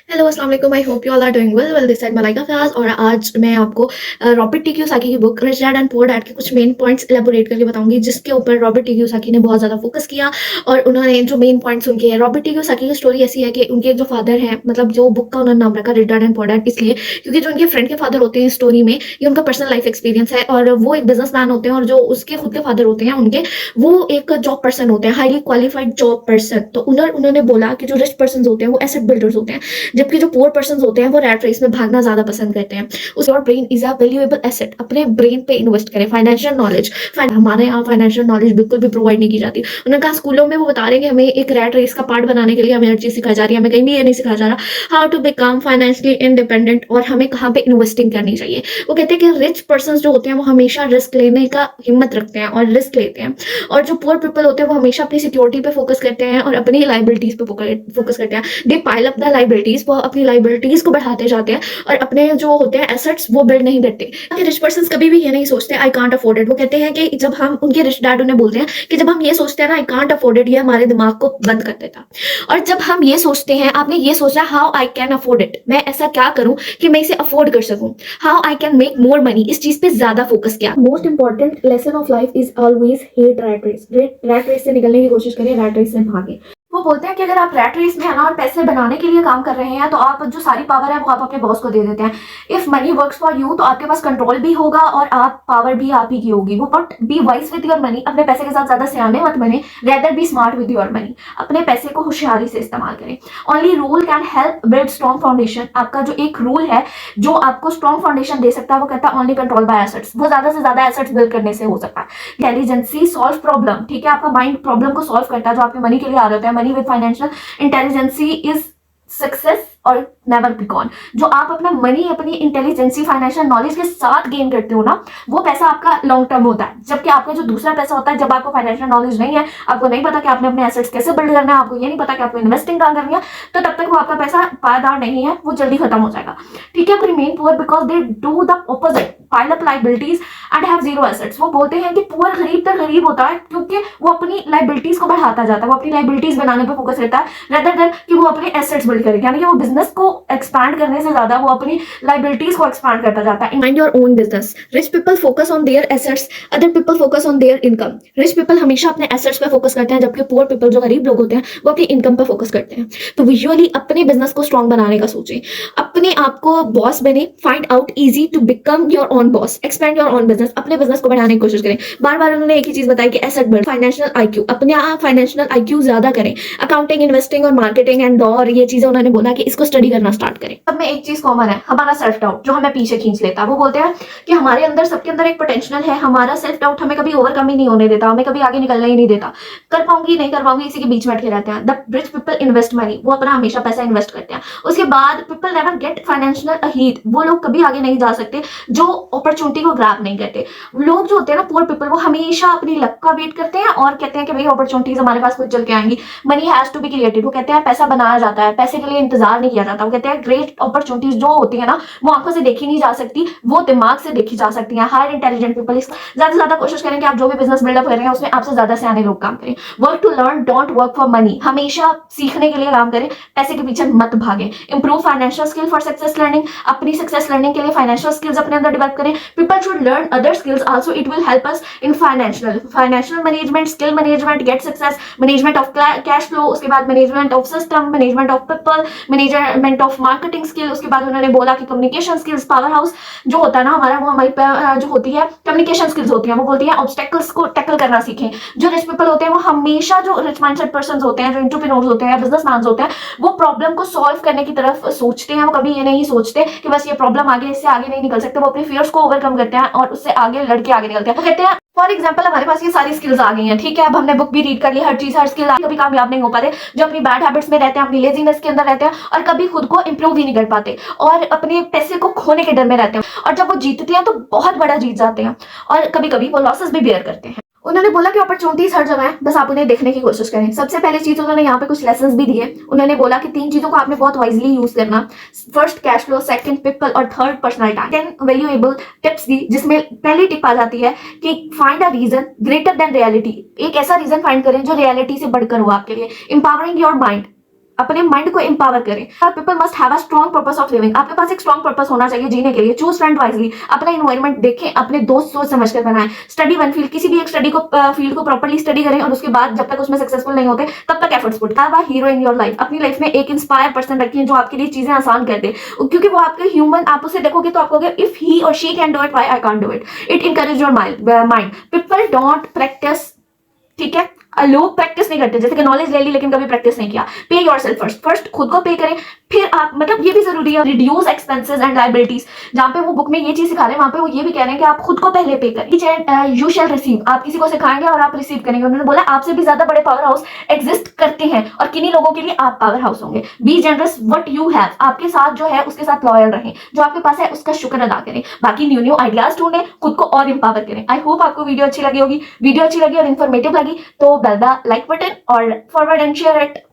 Hello अस्सलाम वालेकुम। I hope you all are doing well this side Malaika Fayaz. और आज मैं आपको रॉबर्ट टी कियोसाकी की book Rich Dad and Poor Dad के कुछ मेन पॉइंट्स एलेबोरेट करके बताऊंगी, जिसके ऊपर रॉबर्ट टी कियोसाकी ने बहुत ज़्यादा फोकस किया। और उन्होंने जो मेन पॉइंट्स उनके हैं, रॉबर्ट टी कियोसाकी की स्टोरी ऐसी है कि उनके जो फादर हैं, मतलब जो बुक का उन्होंने नाम रखा rich Dad and Poor dad इसलिए क्योंकि जो उनके फ्रेंड के फादर होते हैं स्टोरी में, ये उनका पर्सनल लाइफ एक्सपीरियंस है। और वो एक बिजनेस मैन होते हैं, और जो उसके खुद के फादर होते हैं उनके, वो एक जॉब पर्सन होते हैं, हाईली क्वालिफाइड जॉब पर्सन। तो उन्होंने बोला कि जो रिच पर्सन होते हैं वो एसेट बिल्डर्स होते हैं, जबकि जो पुअर पर्सन होते हैं वो रैट रेस में भागना ज्यादा पसंद करते हैं। उसके और brain is a valuable asset, अपने ब्रेन पे इन्वेस्ट करें। फाइनेंशियल नॉलेज, हमारे यहाँ फाइनेंशियल नॉलेज बिल्कुल भी प्रोवाइड नहीं की जाती। उन्होंने कहा स्कूलों में वो बता रहे हैं कि हमें एक रैट रेस का पार्ट बनाने के लिए हमें हर चीज सिखाई जा रही है, हमें कहीं भी ये नहीं सिखाया जा रहा how to become financially independent और हमें कहाँ पे इन्वेस्टिंग करनी चाहिए। वो कहते हैं कि रिच पर्सन जो होते हैं वो हमेशा रिस्क लेने का हिम्मत रखते हैं और रिस्क लेते हैं, और जो पुअर पीपल होते हैं वो हमेशा अपनी सिक्योरिटी पे फोकस करते हैं और अपनी लाइबिलिटीज पे फोकस करते हैं। दे पाइल अप द लाइबिलिटीज, वो अपनी लाइबिलिटीज को बढ़ाते जाते हैं और अपने जो होते हैं एसेट्स वो बिल्ड नहीं करते। रिच पर्सन कभी भी ये नहीं सोचते आई कांट अफोर्ड इट। वो कहते हैं कि जब हम उनके रिच डैड उन्हें बोलते हैं कि जब हम ये सोचते हैं ना आई कांट अफोर्ड इट, ये हमारे दिमाग को बंद कर देता। और जब हम ये सोचते हैं, आपने ये सोचा how I can afford it, मैं ऐसा क्या करूं कि मैं इसे अफोर्ड कर सकूं, how I can make more money, इस चीज पे ज्यादा फोकस किया। Most important lesson of life is always hate rat race. Rat race से निकलने की कोशिश करिए, रैट रेस से भागे। वो बोलते हैं कि अगर आप रैट रेस में है ना और पैसे बनाने के लिए काम कर रहे हैं, तो आप जो सारी पावर है वो आप अपने बॉस को दे देते हैं। If money works for you, तो आपके पास कंट्रोल भी होगा और आप पावर भी आप ही की होगी। वो but be wise with your money, अपने पैसे के साथ ज्यादा सियाने मत बने, rather B smart with your money, अपने पैसे को होशियारी से इस्तेमाल करें। Only rule can help build strong foundation. आपका जो एक रूल है जो आपको स्ट्रॉन्ग फाउंडेशन दे सकता है, वो कहता है ओनली कंट्रोल बाय एसेट्स। वो ज्यादा से ज्यादा एसेट्स बिल्ड करने से हो सकता है। इंटेलिजेंसी सॉल्व प्रॉब्लम, ठीक है, आपका माइंड प्रॉब्लम को सॉल्व करता है जो आपके मनी के लिए आ रहे हैं। Money with financial intelligence is success और नेवर बी गॉन। जो आप अपना मनी अपनी इंटेलिजेंसी फाइनेंशियल नॉलेज के साथ गेन करते हो ना, वो पैसा आपका लॉन्ग टर्म होता है। जबकि आपका जो दूसरा पैसा होता है, जब आपको फाइनेंशियल नॉलेज नहीं है, आपको नहीं पता कि आपने अपने एसेट्स कैसे बिल्ड करना है, आपको ये नहीं पता कि आपको इन्वेस्टिंग कहाँ करनी है, तो तब तक वो आपका पैसा पायदार नहीं है, वो जल्दी खत्म हो जाएगा। ठीक है, remain poor because they do the opposite, pile up liabilities and have zero assets. वो बोलते हैं कि पुअर गरीब तक गरीब होता है क्योंकि वो अपनी लाइबिलिटीज को बढ़ाता जाता है, वो अपनी लाइबिलिटीज बनाने पर फोकस करता है रेदर देन कि वो अपने एसेट्स बिल्ड करेगा। यानी कि वो बिजनेस को एक्सपैंड करने से ज्यादा वो अपनी लाइबिलिटीज को एक्सपैंड करता जाता है। Mind your own business. Rich people focus on their assets, other people focus on their income. Rich people हमेशा अपने एसेट्स पे फोकस करते हैं, जबकि पुअर पीपल जो गरीब लोग होते हैं वो अपनी इनकम पे फोकस करते हैं। तो विजुअली अपने बिजनेस को स्ट्रॉन्ग बनाने का सोचें, अपने आप को बॉस बने, find out easy to become your own boss, expand your own business, अपने बिजनेस को बढ़ाने की कोशिश करें। बार बार उन्होंने एक ही चीज बताई कि एसेट बिल्ड, फाइनेंशियल आईक्यू, अपने फाइनेंशियल आईक्यू ज्यादा करें। अकाउंटिंग, इन्वेस्टिंग और मार्केटिंग एंड और ये चीजें उन्होंने बोला कि इसको स्टडी करना स्टार्ट करें। अब में एक चीज कॉमन है, हमारा सेल्फ डाउट जो हमें पीछे खींच लेता है। वो बोलते हैं कि हमारे अंदर, सबके अंदर एक पोटेंशियल है, हमारा सेल्फ डाउट हमें कभी ओवरकम ही नहीं होने देता, हमें कभी आगे निकलने ही नहीं देता। कर पाऊंगी नहीं कर पाऊंगी, इसी के बीच में अटके रहते हैं। The rich people invest money, वो अपना हमेशा पैसा इन्वेस्ट करते हैं। उसके बाद पीपल नेवर गेट फाइनेंशियल अहीत, वो लोग कभी आगे नहीं जा सकते जो अपॉर्चुनिटी को ग्रैब नहीं करते। लोग जो होते हैं ना पुअर पीपल, वो हमेशा अपनी लक का वेट करते हैं और कहते हैं कि भाई अपॉर्चुनिटीज हमारे पास खुद चल के आएंगी। Money has to be created, वो कहते हैं पैसा बनाया जाता है, पैसे के लिए इंतजार नहीं किया जाता। वो कहते हैं ग्रेट अपॉर्चुनिटीज जो होती है ना, वो आंखों से देखी नहीं जा सकती, वो दिमाग से देखी जा सकती है। हायर इंटेलिजेंट पीपल ज्यादा से ज्यादा कोशिश करें कि आप जो भी बिजनेस बिल्डअप कर रहे हैं उसमें आपसे ज्यादा सियाने लोग काम करें। Work to learn, don't work for money, हमेशा सीखने के लिए काम करें, पैसे के पीछे मत भागे। Improve financial skill for success learning, अपनी सक्सेस लर्निंग के लिए फाइनेंशियल स्किल्स अपने अंदर डेवलप करें। People should learn other skills also, it will help us in financial management, skill management, get success, management of cash flow, उसके बाद management of system, management of people, management of marketing skill। उसके बाद उन्होंने बोला कि communication skills, power house जो होता है ना हमारा, वो हमारी जो होती है communication skills होती है। वो बोलती है obstacles को tackle करना सीखें। जो rich people होते हैं वो हमेशा, जो rich mindset persons होते हैं, जो entrepreneurs होते हैं, businessmen होते हैं, वो प्रॉब्लम को सॉल्व करने की तरफ सोचते हैं। वो कभी ये नहीं सोचते कि बस ये प्रॉब्लम आगे, इससे आगे नहीं निकल सकते। वो अपने फियर्स को ओवरकम करते हैं और उससे आगे लड़के आगे निकलते हैं। वो कहते हैं फॉर एग्जाम्पल हमारे पास ये सारी स्किल्स आ गई हैं, ठीक है, अब हमने बुक भी रीड कर ली, हर चीज, हर स्किल, कभी कामयाब नहीं हो पाते, जो अपनी बैड हैबिट्स में रहते हैं, अपनी लेजीनेस के अंदर रहते हैं और कभी खुद को इंप्रूव ही नहीं कर पाते और अपने पैसे को खोने के डर में रहते हैं। और जब वो जीतते हैं तो बहुत बड़ा जीत जाते हैं और कभी कभी वो लॉसेस भी बेयर करते हैं। उन्होंने बोला कि अपॉर्चुनिटीज हर जगह है, बस आप उन्हें देखने की कोशिश करें। सबसे पहले चीज उन्होंने यहाँ पे कुछ लेसन्स भी दिए। उन्होंने बोला कि 3 चीजों को आपने बहुत वाइजली यूज करना। First cash flow, second people और थर्ड पर्सनैलिटी। 10 वैल्यूएबल टिप्स दी, जिसमें पहली टिप आ जाती है कि find a reason greater than reality. एक ऐसा रीजन फाइंड करें जो रियलिटी से बढ़कर हो आपके लिए। एम्पावरिंग योर माइंड, अपने माइंड को एम्पावर करें। People must have a strong purpose of living, आपके पास एक स्ट्रॉन्ग पर्पस होना चाहिए जीने के लिए। चूज फ्रेंड वाइजली, अपना इन्वायरमेंट देखें, अपने दोस्त सोच समझ कर बनाएं। स्टडी वन फील्ड, किसी भी एक स्टडी को फील्ड को प्रॉपर्ली स्टडी करें और उसके बाद जब तक उसमें सक्सेसफुल नहीं होते तब तक efforts put. Have a hero in your life, अपनी लाइफ में एक इंस्पायर पर्सन रखिए जो आपके लिए चीजें आसान कर दे, क्योंकि वो आपके ह्यूमन, आप उसे देखोगे तो आप कहोगे इफ ही और she can do it, why I can't do it. It encourage your mind. People don't practice, ठीक है, लोग प्रैक्टिस नहीं करते, जैसे कि नॉलेज ले ली लेकिन कभी प्रैक्टिस नहीं किया। पे योरसेल्फ फर्स्ट, फर्स्ट खुद को पे करें, फिर आप, मतलब ये भी जरूरी है, रिड्यूस एक्सपेंसेस एंड लायबिलिटीज। जहां पे वो बुक में ये चीज सिखा रहे हैं वहां पे वो ये भी कह रहे हैं कि आप खुद को पहले पे करें। यू शैल रिसीव, आप किसी को सिखाएंगे और आप रिसीव करेंगे। उन्होंने बोला आपसे भी ज्यादा बड़े पावर हाउस एग्जिस्ट करते हैं और किन्हीं लोगों के लिए आप पावर हाउस होंगे। B generous what you have, आपके साथ जो है उसके साथ लॉयल रहें, जो आपके पास है उसका शुक्र अदा करें। बाकी न्यू न्यू आइडियाज ढूंढें, खुद को और इंपावर करें। आई होप आपको वीडियो अच्छी लगी होगी। वीडियो अच्छी लगी और इन्फॉर्मेटिव लगी तो बेल द लाइक बटन और फॉरवर्ड एंड शेयर इट।